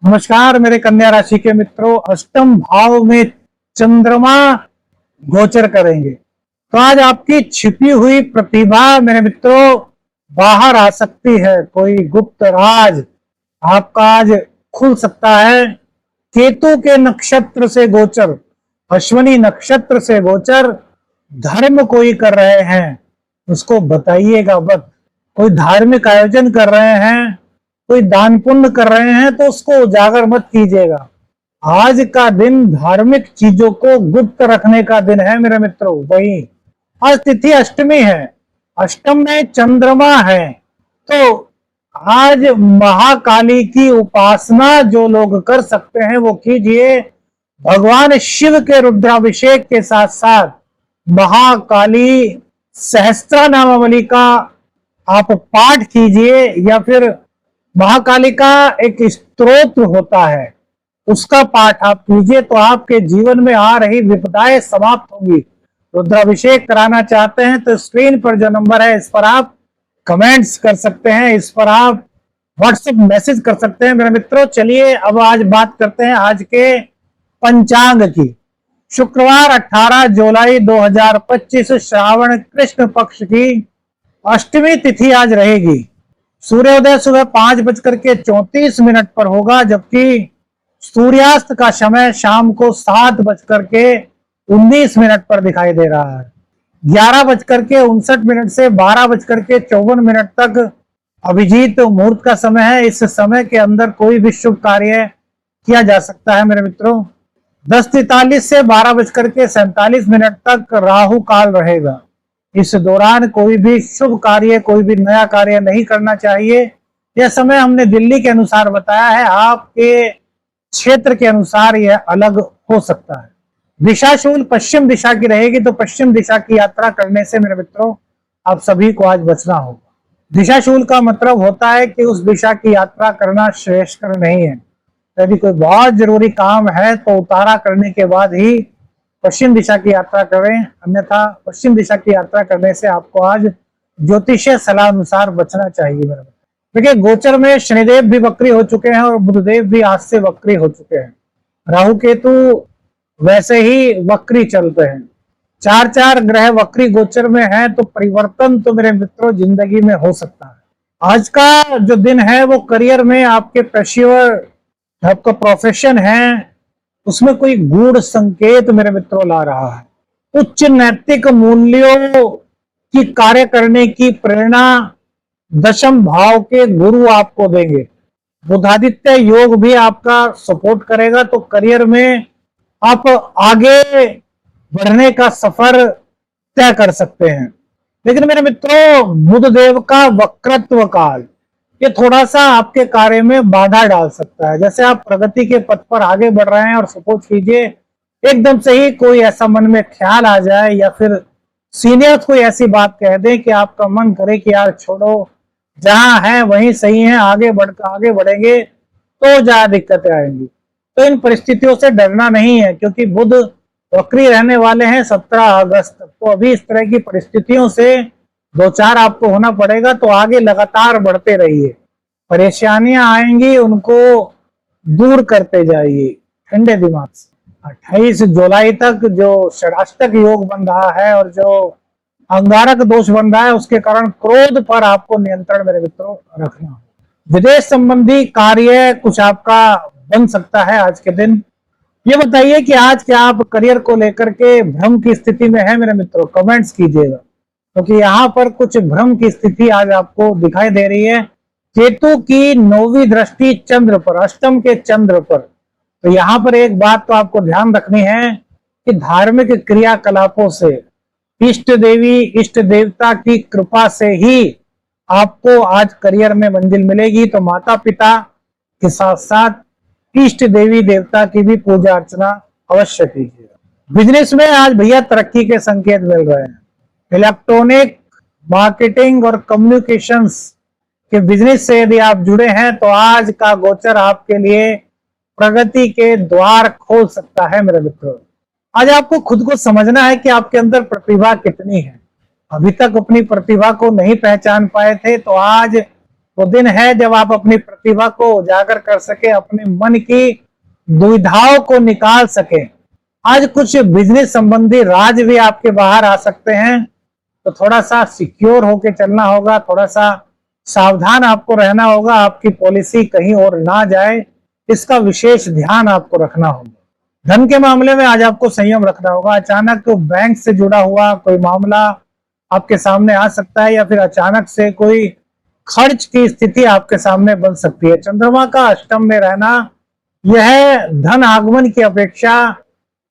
नमस्कार मेरे कन्या राशि के मित्रों, अष्टम भाव में चंद्रमा गोचर करेंगे तो आज आपकी छिपी हुई प्रतिभा मेरे मित्रों बाहर आ सकती है। कोई गुप्त राज आपका आज खुल सकता है। केतु के नक्षत्र से गोचर, अश्विनी नक्षत्र से गोचर, धर्म कोई कर रहे हैं उसको बताइएगा मत। कोई धार्मिक आयोजन कर रहे हैं, कोई दान पुण्य कर रहे हैं तो उसको उजागर मत कीजिएगा। आज का दिन धार्मिक चीजों को गुप्त रखने का दिन है मेरे मित्रों। वही आज तिथि अष्टमी है, अष्टम में चंद्रमा है, तो आज महाकाली की उपासना जो लोग कर सकते हैं वो कीजिए। भगवान शिव के रुद्राभिषेक के साथ साथ महाकाली सहस्त्र नामावली का आप पाठ कीजिए, या फिर महाकाली का एक स्तोत्र होता है उसका पाठ आप कीजिए तो आपके जीवन में आ रही विपदाएं समाप्त होंगी। रुद्राभिषेक कराना चाहते हैं तो स्क्रीन पर जो नंबर है इस पर आप कमेंट्स कर सकते हैं, इस पर आप व्हाट्सएप मैसेज कर सकते हैं मेरे मित्रों। चलिए अब आज बात करते हैं आज के पंचांग की। शुक्रवार 18 जुलाई 2025 श्रावण कृष्ण पक्ष की अष्टमी तिथि आज रहेगी। सूर्योदय सुबह 5:34 पर होगा, जबकि सूर्यास्त का समय शाम को 7:19 पर दिखाई दे रहा है। 11:59 से 12:54 तक अभिजीत मुहूर्त का समय है। इस समय के अंदर कोई भी शुभ कार्य किया जा सकता है मेरे मित्रों। 10:43 से 12:47 तक राहु काल रहेगा। इस दौरान कोई भी शुभ कार्य, कोई भी नया कार्य नहीं करना चाहिए। यह समय हमने दिल्ली के अनुसार बताया है, आपके क्षेत्र के अनुसार यह अलग हो सकता है। दिशाशूल पश्चिम दिशा की रहेगी, तो पश्चिम दिशा की यात्रा करने से मेरे मित्रों आप सभी को आज बचना होगा। दिशाशूल का मतलब होता है कि उस दिशा की यात्रा करना श्रेयस्कर नहीं है। यदि कोई बहुत जरूरी काम है तो उतारा करने के बाद ही पश्चिम दिशा की यात्रा करें, अन्यथा पश्चिम दिशा की यात्रा करने से आपको आज ज्योतिषीय सलाह अनुसार बचना चाहिए मेरे। देखिए गोचर में शनिदेव भी वक्री हो चुके हैं और बुधदेव भी आज से वक्री हो चुके हैं। राहु केतु वैसे ही वक्री चलते हैं। 4 ग्रह वक्री गोचर में है तो परिवर्तन तो मेरे मित्रों जिंदगी में हो सकता है। आज का जो दिन है वो करियर में आपके पेशेवर आपका प्रोफेशन है उसमें कोई गूढ़ संकेत मेरे मित्रों ला रहा है। उच्च नैतिक मूल्यों की कार्य करने की प्रेरणा दशम भाव के गुरु आपको देंगे। बुधादित्य योग भी आपका सपोर्ट करेगा, तो करियर में आप आगे बढ़ने का सफर तय कर सकते हैं। लेकिन मेरे मित्रों बुधदेव का वक्रत्व काल ये थोड़ा सा आपके कार्य में बाधा डाल सकता है। जैसे आप प्रगति के पथ पर आगे बढ़ रहे हैं और सपोज कीजिए एकदम से ही कोई ऐसा मन में ख्याल आ जाए या फिर सीनियर्स कोई ऐसी बात कह दे कि आपका मन करे कि यार छोड़ो, जहां है वहीं सही है, आगे बढ़ेंगे तो ज्यादा दिक्कतें आएंगी। तो इन परिस्थितियों से डरना नहीं है, क्योंकि बुध वक्री रहने वाले हैं 17 अगस्त तक। तो अभी इस तरह की परिस्थितियों से 2-4 आपको होना पड़ेगा, तो आगे लगातार बढ़ते रहिए। परेशानियां आएंगी उनको दूर करते जाइए ठंडे दिमाग से। 28 जुलाई तक जो षडाष्टक योग बन रहा है और जो अंगारक दोष बन रहा है उसके कारण क्रोध पर आपको नियंत्रण मेरे मित्रों रखना हो। विदेश संबंधी कार्य कुछ आपका बन सकता है आज के दिन। ये बताइए कि आज क्या आप करियर को लेकर के भ्रम की स्थिति में है मेरे मित्रों, कमेंट्स कीजिएगा, क्योंकि यहाँ पर कुछ भ्रम की स्थिति आज आपको दिखाई दे रही है। केतु की 9वीं दृष्टि चंद्र पर, अष्टम के चंद्र पर, तो यहाँ पर एक बात तो आपको ध्यान रखनी है कि धार्मिक क्रियाकलापों से इष्ट देवी इष्ट देवता की कृपा से ही आपको आज करियर में मंजिल मिलेगी। तो माता पिता के साथ साथ इष्ट देवी देवता की भी पूजा अर्चना अवश्य कीजिएगा। बिजनेस में आज भैया तरक्की के संकेत मिल रहे हैं। इलेक्ट्रॉनिक मार्केटिंग और कम्युनिकेशंस के बिजनेस से यदि आप जुड़े हैं तो आज का गोचर आपके लिए प्रगति के द्वार खोल सकता है मेरे मित्रों। आज आपको खुद को समझना है कि आपके अंदर प्रतिभा कितनी है। अभी तक अपनी प्रतिभा को नहीं पहचान पाए थे तो आज वो दिन है जब आप अपनी प्रतिभा को उजागर कर सके, अपने मन की दुविधाओं को निकाल सके। आज कुछ बिजनेस संबंधी राज भी आपके बाहर आ सकते हैं, तो थोड़ा सा सिक्योर होके चलना होगा, थोड़ा सा सावधान आपको रहना होगा, आपकी पॉलिसी कहीं और ना जाए, इसका विशेष ध्यान आपको रखना होगा। धन के मामले में आज आपको संयम रखना होगा। अचानक बैंक से जुड़ा हुआ कोई मामला आपके सामने आ सकता है, या फिर अचानक से कोई खर्च की स्थिति आपके सामने बन सकती है। चंद्रमा का अष्टम में रहना यह धन आगमन की अपेक्षा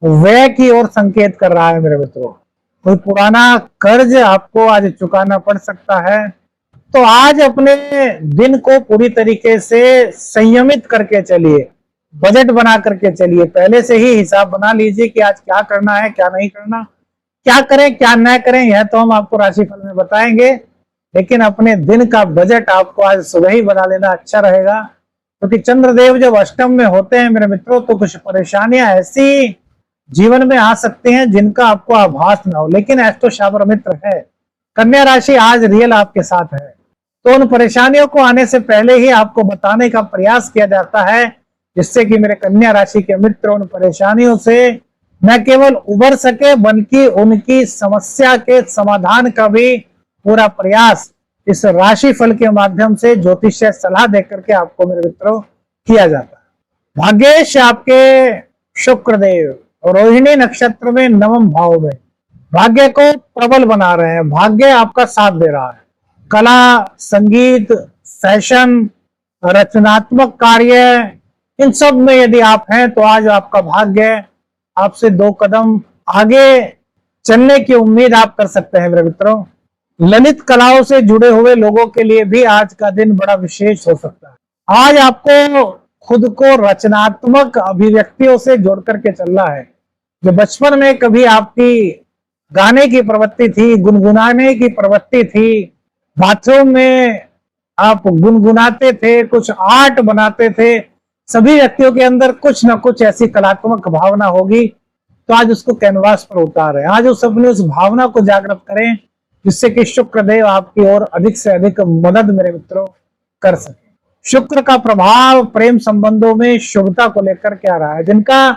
व्यय की ओर संकेत कर रहा है मेरे मित्रों। कोई पुराना कर्ज आपको आज चुकाना पड़ सकता है, तो आज अपने दिन को पूरी तरीके से संयमित करके चलिए, बजट बना करके चलिए। पहले से ही हिसाब बना लीजिए कि आज क्या करना है, क्या नहीं करना, क्या करें क्या न करें, यह तो हम आपको राशिफल में बताएंगे, लेकिन अपने दिन का बजट आपको आज सुबह ही बना लेना अच्छा रहेगा। क्योंकि चंद्रदेव जब अष्टम में होते हैं मेरे मित्रों, तो कुछ परेशानियां ऐसी जीवन में आ सकती हैं जिनका आपको आभास ना हो, लेकिन एस्ट्रो शाबर मित्र है, कन्या राशि आज रियल आपके साथ है, तो उन परेशानियों को आने से पहले ही आपको बताने का प्रयास किया जाता है, जिससे कि मेरे कन्या राशि के मित्र उन परेशानियों से न केवल उबर सके, बल्कि उनकी समस्या के समाधान का भी पूरा प्रयास इस राशि फल के माध्यम से ज्योतिषीय सलाह देकर के आपको मेरे मित्रों किया जाता है। भाग्येश आपके शुक्रदेव रोहिणी नक्षत्र में नवम भाव में भाग्य को प्रबल बना रहे हैं, भाग्य आपका साथ दे रहा है। कला, संगीत, फैशन, रचनात्मक कार्य, इन सब में यदि आप हैं तो आज आपका भाग्य आपसे 2 कदम आगे चलने की उम्मीद आप कर सकते हैं मेरे मित्रों। ललित कलाओं से जुड़े हुए लोगों के लिए भी आज का दिन बड़ा विशेष हो सकता है। आज आपको खुद को रचनात्मक अभिव्यक्तियों से जोड़ करके चलना है। जो बचपन में कभी आपकी गाने की प्रवृत्ति थी, गुनगुनाने की प्रवृत्ति थी, बाथरूम में आप गुनगुनाते थे, कुछ आर्ट बनाते थे, सभी व्यक्तियों के अंदर कुछ ना कुछ ऐसी कलात्मक भावना होगी, तो आज उसको कैनवास पर उतारें। आज उस अपनी उस भावना को जागृत करें, जिससे कि शुक्रदेव आपकी ओर अधिक से अधिक मदद मेरे मित्रों कर सके। शुक्र का प्रभाव प्रेम संबंधों में शुभता को लेकर के आ रहा है। जिनका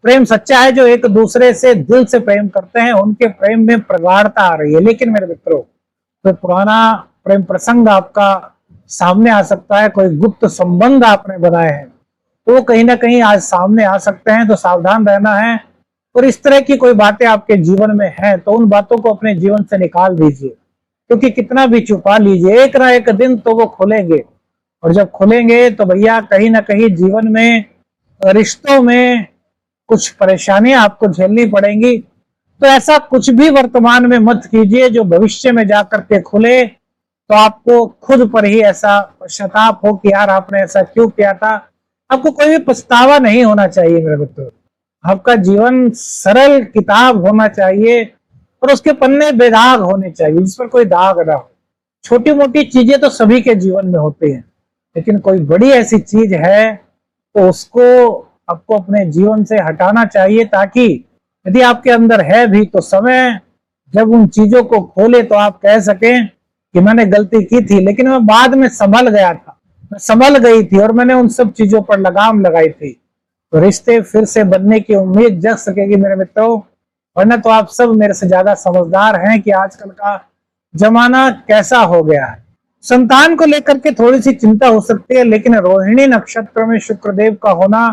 प्रेम सच्चा है, जो एक दूसरे से दिल से प्रेम करते हैं, उनके प्रेम में प्रगाढ़ता आ रही है। लेकिन मेरे मित्रों, कोई पुराना प्रेम प्रसंग आपका सामने आ सकता है, कोई गुप्त संबंध आपने बनाए हैं, तो वो कहीं ना कहीं आज सामने आ सकते हैं, तो सावधान रहना है। और इस तरह की कोई बातें आपके जीवन में हैं, तो उन बातों को अपने जीवन से निकाल दीजिए, क्योंकि कितना भी छुपा लीजिए, एक ना एक दिन तो वो खुलेंगे। और जब खुलेंगे तो भैया कहीं ना कहीं जीवन में, रिश्तों में कुछ परेशानियां आपको झेलनी पड़ेंगी। तो ऐसा कुछ भी वर्तमान में मत कीजिए जो भविष्य में जाकर के खुले तो आपको खुद पर ही ऐसा पश्चाताप हो कि यार आपने ऐसा क्यों किया था। आपको कोई भी पछतावा नहीं होना चाहिए मेरे मित्रों। आपका जीवन सरल किताब होना चाहिए और उसके पन्ने बेदाग होने चाहिए, जिस पर कोई दाग ना हो। छोटी मोटी चीजें तो सभी के जीवन में होती हैं, लेकिन कोई बड़ी ऐसी चीज है तो उसको आपको अपने जीवन से हटाना चाहिए, ताकि यदि आपके अंदर है भी तो समय जब उन चीजों को खोले तो आप कह सकें कि मैंने गलती की थी, लेकिन मैं बाद में संभल गया था, मैं संभल गई थी और मैंने उन सब चीजों पर लगाम लगाई थी। तो रिश्ते फिर से बनने की उम्मीद जग सकेगी मेरे मित्रों। वरना तो आप सब मेरे से ज्यादा समझदार हैं कि आजकल का जमाना कैसा हो गया है। संतान को लेकर के थोड़ी सी चिंता हो सकती है, लेकिन रोहिणी नक्षत्र में शुक्रदेव का होना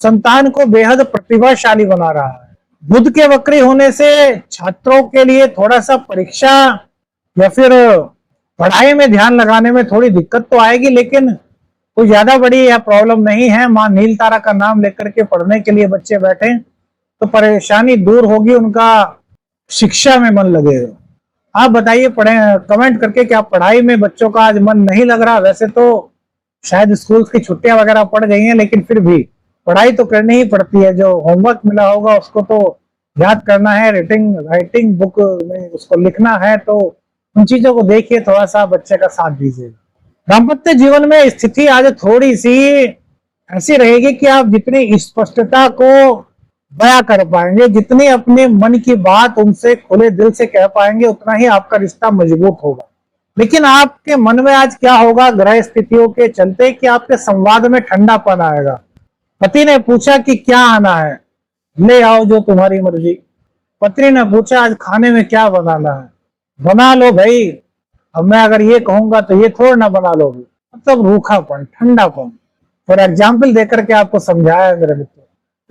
संतान को बेहद प्रतिभाशाली बना रहा है। बुध के वक्री होने से छात्रों के लिए थोड़ा सा परीक्षा या फिर पढ़ाई में ध्यान लगाने में थोड़ी दिक्कत तो आएगी, लेकिन कोई ज्यादा बड़ी या प्रॉब्लम नहीं है। माँ नील तारा का नाम लेकर के पढ़ने के लिए बच्चे बैठे तो परेशानी दूर होगी, उनका शिक्षा में मन लगेगा। आप बताइए पढ़े कमेंट करके क्या पढ़ाई में बच्चों का आज मन नहीं लग रहा। वैसे तो शायद स्कूल की छुट्टियां वगैरह पड़ गई हैं, लेकिन फिर भी पढ़ाई तो करनी ही पड़ती है। जो होमवर्क मिला होगा उसको तो याद करना है, राइटिंग बुक में उसको लिखना है, तो उन चीजों को देखिए, थोड़ा सा बच्चे का साथ दीजिए। दाम्पत्य जीवन में स्थिति आज थोड़ी सी ऐसी रहेगी कि आप जितनी स्पष्टता को बयां कर पाएंगे, जितनी अपने मन की बात उनसे खुले दिल से कह पाएंगे, उतना ही आपका रिश्ता मजबूत होगा। लेकिन आपके मन में आज क्या होगा ग्रह स्थितियों के चलते कि आपके संवाद में ठंडापन आएगा। पति ने पूछा कि क्या आना है, ले आओ जो तुम्हारी मर्जी। पत्नी ने पूछा आज खाने में क्या बनाना है, बना लो भाई, अब मैं अगर ये कहूंगा तो ये थोड़ा ना बना लोगे। मतलब रूखापन, ठंडापन। फॉर एग्जाम्पल देकर के आपको समझाया मेरे मित्र,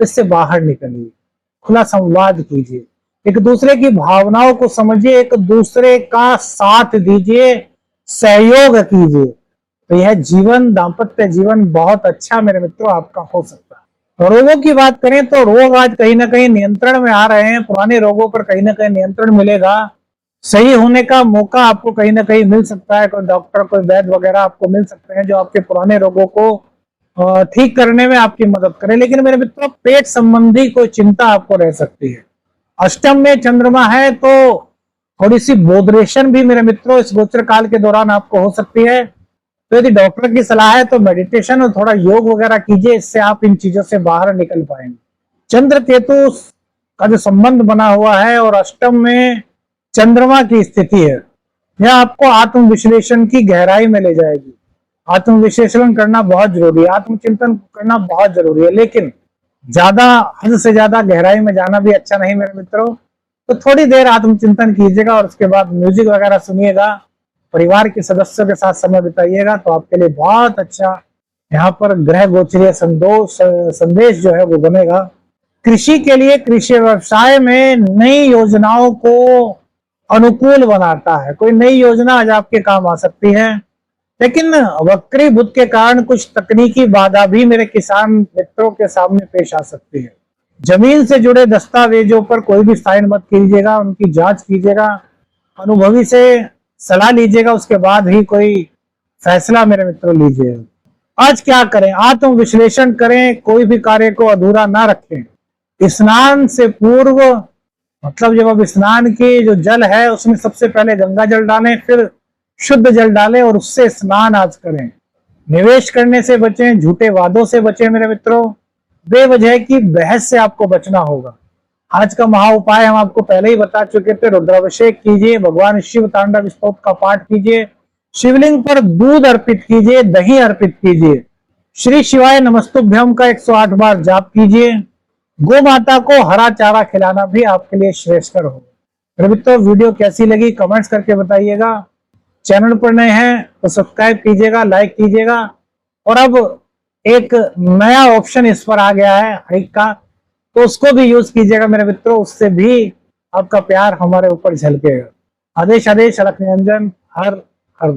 इससे बाहर निकलिए, खुला संवाद कीजिए, एक दूसरे की भावनाओं को समझिए, एक दूसरे का साथ दीजिए, सहयोग कीजिए, तो यह जीवन, दाम्पत्य जीवन बहुत अच्छा मेरे मित्रों आपका हो सकता है। रोगों की बात करें तो रोग आज कहीं ना कहीं नियंत्रण में आ रहे हैं। पुराने रोगों पर कहीं ना कहीं नियंत्रण मिलेगा, सही होने का मौका आपको कहीं ना कहीं मिल सकता है। कोई डॉक्टर, कोई वैद्य वगैरह आपको मिल सकते हैं जो आपके पुराने रोगों को ठीक करने में आपकी मदद करें। लेकिन मेरे मित्रों, पेट संबंधी कोई चिंता आपको रह सकती है। अष्टम में चंद्रमा है तो थोड़ी सी बोधरेशन भी मेरे मित्रों इस गोचर काल के दौरान आपको हो सकती है। तो यदि डॉक्टर की सलाह है तो मेडिटेशन और थोड़ा योग वगैरह कीजिए, इससे आप इन चीजों से बाहर निकल पाएंगे। चंद्र केतु का जो संबंध बना हुआ है और अष्टम में चंद्रमा की स्थिति है, यह आपको आत्म विश्लेषण की गहराई में ले जाएगी। आत्म विश्लेषण करना बहुत जरूरी है, आत्मचिंतन करना बहुत जरूरी है, लेकिन ज्यादा, हद से ज्यादा गहराई में जाना भी अच्छा नहीं मेरे मित्रों। तो थोड़ी देर आत्मचिंतन कीजिएगा और उसके बाद म्यूजिक वगैरह सुनिएगा, परिवार के सदस्यों के साथ समय बिताइएगा, तो आपके लिए बहुत अच्छा यहाँ पर ग्रह गोचरीय संदेश जो है वो बनेगा। कृषि के लिए, कृषि व्यवसाय में नई योजनाओं को अनुकूल बनाता है। कोई नई योजना आज आपके काम आ सकती है, लेकिन वक्री बुध के कारण कुछ तकनीकी बाधा भी मेरे किसान मित्रों के सामने पेश आ सकती है। जमीन से जुड़े दस्तावेजों पर कोई भी साइन मत कीजिएगा, उनकी जांच कीजिएगा, अनुभवी से सलाह लीजिएगा, उसके बाद ही कोई फैसला मेरे मित्रों लीजिए। आज क्या करें, आत्म विश्लेषण करें, कोई भी कार्य को अधूरा ना रखें। स्नान से पूर्व, मतलब जब अब स्नान की जो जल है उसमें सबसे पहले गंगा जल डालें, फिर शुद्ध जल डालें और उससे स्नान आज करें। निवेश करने से बचें, झूठे वादों से बचें मेरे मित्रों, बेवजह की बहस से आपको बचना होगा। आज का महा उपाय हम आपको पहले ही बता चुके थे, रुद्राभिषेक कीजिए, भगवान शिव तांडव स्तोत्र का पाठ कीजिए, शिवलिंग पर दूध अर्पित कीजिए, दही अर्पित कीजिए, श्री शिवाय नमस्तुभ्यम का 108 बार जाप कीजिए। गौ माता को हरा चारा खिलाना भी आपके लिए श्रेष्ठकर होगा। मेरे मित्रों, वीडियो कैसी लगी कमेंट्स करके बताइएगा। चैनल पर नए हैं तो सब्सक्राइब कीजिएगा, लाइक कीजिएगा। और अब एक नया ऑप्शन इस पर आ गया है हाइक का, तो उसको भी यूज कीजिएगा मेरे मित्रों, उससे भी आपका प्यार हमारे ऊपर झलकेगा। आदेश आदेश, अलख निरंजन, हर हर।